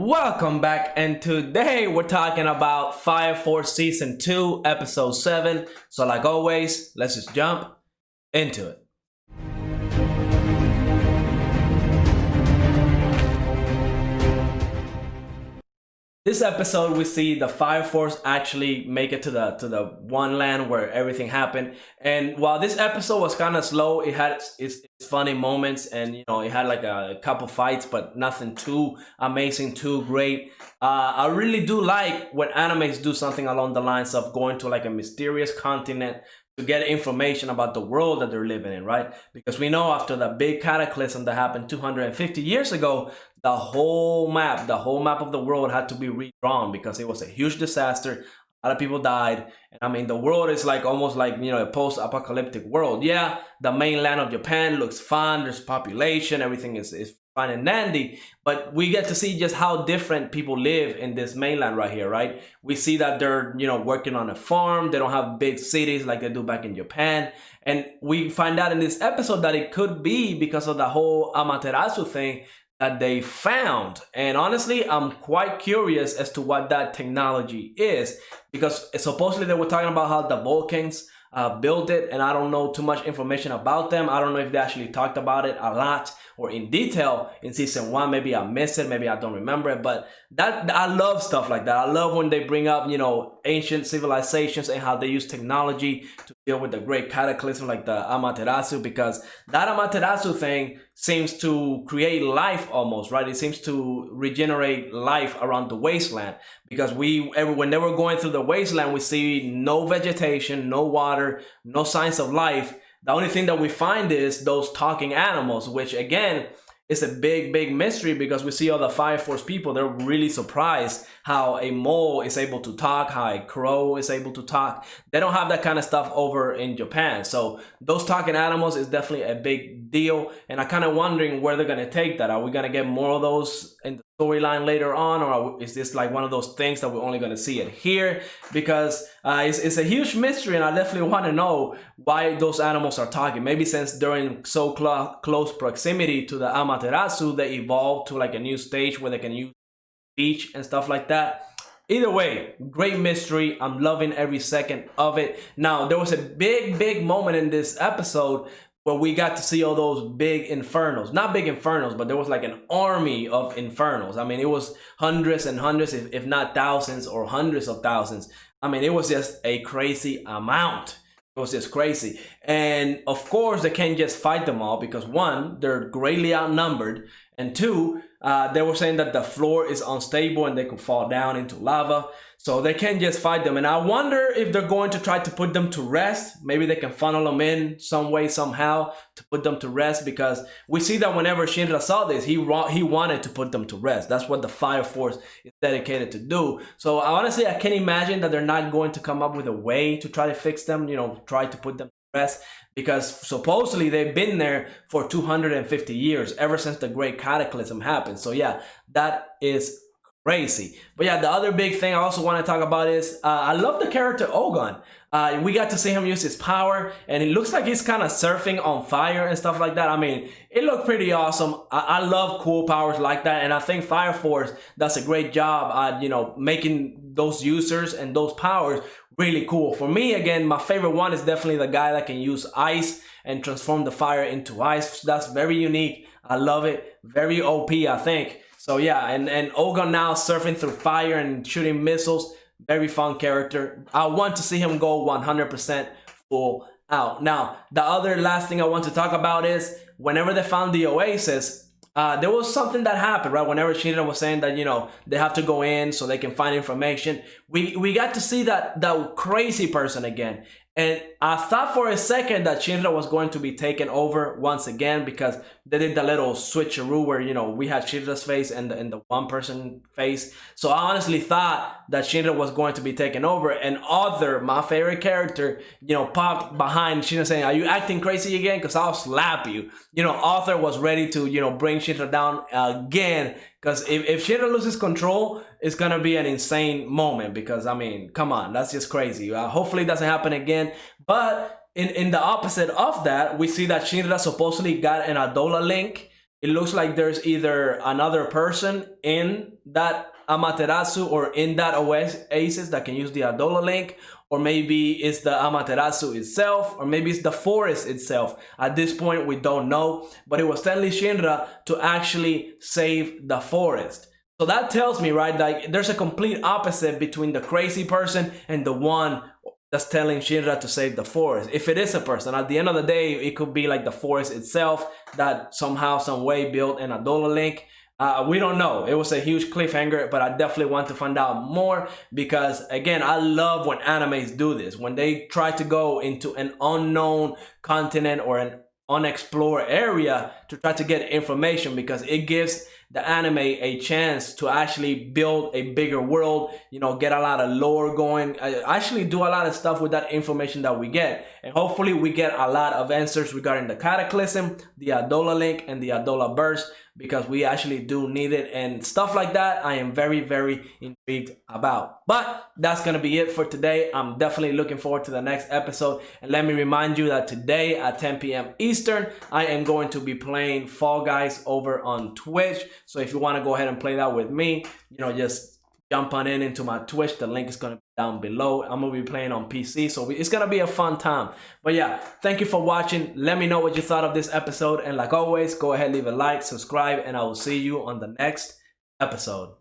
Welcome back, and today we're talking about Fire Force Season 2, Episode 7. So like always, let's just jump into it. This episode, we see the Fire Force actually make it to the one land where everything happened. And while this episode was kind of slow, it had its funny moments, and it had like a couple fights, but nothing too amazing, too great. I really do like when animes do something along the lines of going to like a mysterious continent to get information about the world that they're living in, right? Because we know after the big cataclysm that happened 250 years ago, the whole map of the world had to be redrawn because it was a huge disaster. A lot of people died. And I mean, the world is like almost like, a post-apocalyptic world. Yeah, the mainland of Japan looks fun. There's population. Everything is fine and dandy. But we get to see just how different people live in this mainland right here, right? We see that they're, working on a farm. They don't have big cities like they do back in Japan. And we find out in this episode that it could be because of the whole Amaterasu thing that they found. And honestly, I'm quite curious as to what that technology is, because supposedly they were talking about how the Vulcans built it, and I don't know too much information about them. I don't know if they actually talked about it a lot or in detail in season 1. Maybe I missed it, maybe I don't remember it, but that I love stuff like that. I love when they bring up ancient civilizations and how they use technology to deal with the great cataclysm like the Amaterasu, because that Amaterasu thing seems to create life almost, right? It seems to regenerate life around the wasteland, because when they were going through the wasteland, we see no vegetation, no water, no signs of life. The only thing that we find is those talking animals, which again is a big mystery, because we see all the Fire Force people. They're really surprised how a mole is able to talk, how a crow is able to talk. They don't have that kind of stuff over in Japan. So those talking animals is definitely a big deal. And I'm kind of wondering where they're going to take that. Are we going to get more of those in the storyline later on, or is this like one of those things that we're only going to see it here? Because it's a huge mystery, and I definitely want to know why those animals are talking. Maybe since they're in so close proximity to the Amaterasu, they evolved to like a new stage where they can use speech and stuff like that. Either way, great mystery. I'm loving every second of it. Now, there was a big moment in this episode where we got to see all those big infernos. Not big infernos, but there was like an army of infernos. I mean, it was hundreds and hundreds, if not thousands or hundreds of thousands. I mean, it was just a crazy amount. It was just crazy. And of course, they can't just fight them all, because one, they're greatly outnumbered, and two, they were saying that the floor is unstable and they could fall down into lava. So they can't just fight them. And I wonder if they're going to try to put them to rest. Maybe they can funnel them in some way, somehow, to put them to rest, because we see that whenever Shinra saw this, he wanted to put them to rest. That's what the Fire Force is dedicated to do. So honestly, I can't imagine that they're not going to come up with a way to try to fix them, try to put them to rest, because supposedly they've been there for 250 years, ever since the Great Cataclysm happened. So yeah, that is crazy. But yeah, the other big thing I also want to talk about is I love the character Ogun. We got to see him use his power, and it looks like he's kind of surfing on fire and stuff like that. I mean, it looked pretty awesome. I love cool powers like that, and I think Fire Force does a great job at making those users and those powers really cool. For me, again, my favorite one is definitely the guy that can use ice and transform the fire into ice. That's very unique. I love it. Very OP, I think. So yeah, and Ogun now surfing through fire and shooting missiles. Very fun character. I want to see him go 100% full out. Now, the other last thing I want to talk about is whenever they found the oasis, there was something that happened, right? Whenever Shinra was saying that, they have to go in so they can find information, we got to see that crazy person again. And I thought for a second that Shinra was going to be taken over once again, because they did the little switcheroo where, we had Shinra's face and the one person face. So I honestly thought that Shinra was going to be taken over, and Arthur, my favorite character, popped behind Shinra saying, "Are you acting crazy again? Because I'll slap you." Arthur was ready to, bring Shinra down again. Because if Shinra loses control, it's going to be an insane moment, because, I mean, come on, that's just crazy. Hopefully it doesn't happen again. But in the opposite of that, we see that Shinra supposedly got an Adola link it looks like there's either another person in that Amaterasu or in that oasis that can use the Adola link, or maybe it's the Amaterasu itself, or maybe it's the forest itself. At this point, we don't know, but it was telling Shinra to actually save the forest. So that tells me, right, like there's a complete opposite between the crazy person and the one that's telling Shinra to save the forest. If it is a person, at the end of the day, it could be like the forest itself that somehow, some way built an Adola link. We don't know. It was a huge cliffhanger, but I definitely want to find out more because, again, I love when animes do this. When they try to go into an unknown continent or an unexplored area to try to get information, because it gives the anime a chance to actually build a bigger world, you know, get a lot of lore going, actually do a lot of stuff with that information that we get. And hopefully we get a lot of answers regarding the Cataclysm, the Adola link, and the Adola burst, because we actually do need it, and stuff like that I am very, very intrigued about. But that's gonna be it for today. I'm definitely looking forward to the next episode, and let me remind you that today at 10 p.m. Eastern I am going to be playing Fall Guys over on Twitch. So if you want to go ahead and play that with me, you know, just jump on into my Twitch. The link is going to be down below. I'm going to be playing on PC, so it's going to be a fun time. But yeah, thank you for watching. Let me know what you thought of this episode, and like always, go ahead, leave a like, subscribe, and I will see you on the next episode.